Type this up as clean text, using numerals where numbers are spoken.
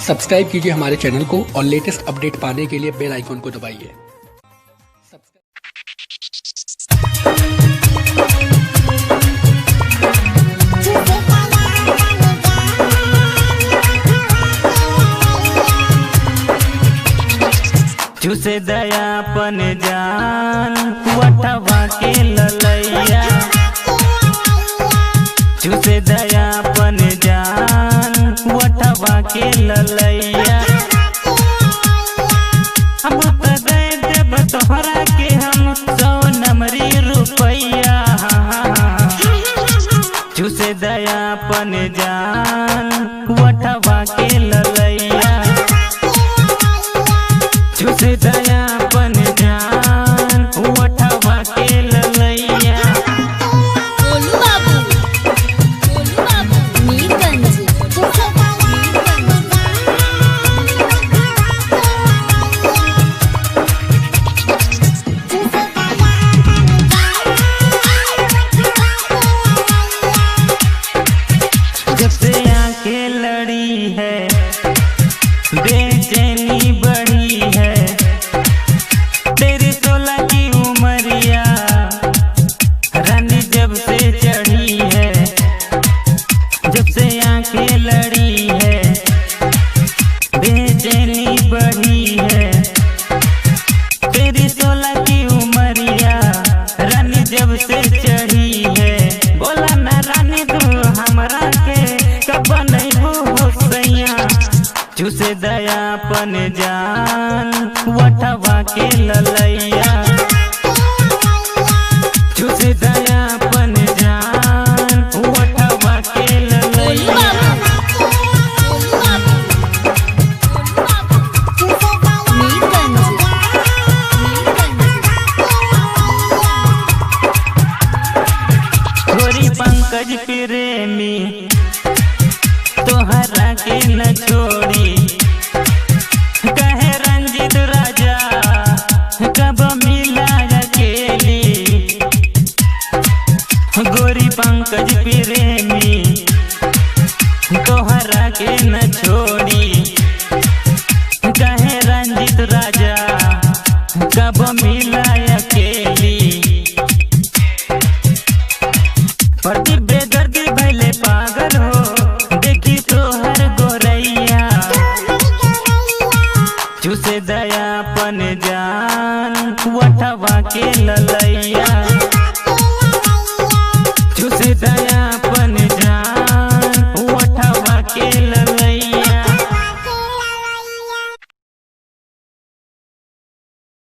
Subscribe कीजिए हमारे channel को और लेटेस्ट अपडेट पाने के लिए बेल आइकन को दबाइए। चूसे दयापन जान वटवा के ललैया, चूसे दयापन जान वटवा के ललैया। हम तो दे देब तोहरा के हम 100 नंबरी रुपैया। चूसे दयापन जान वटवा के ललैया, चूसे दयापन जान वटवा के ललैया। गोलू बाबू मीरगंज। जब से आंखें लड़ी है बेचैनी बढ़ी है, तेरी 16 की उमरिया रानी जब से चढ़ी है। जब से आंखें लड़ी है बेचैनी बढ़ी है, तेरी 16 की उमरिया रानी जब से चढ़ी है। बोला ना रानी तू हमरा के कब बनैबू हो सैया। चूसे दयापन जान वटवा के ललैया, चूसे दयापन जान वटवा के ललैया। गोरी पंकज प्रेमी तोहरा के न छोड़ी, कहे रंजित राजा कब मिला अकेली। गोरी पंकज प्रेमी तोहरा के न छोड़ी।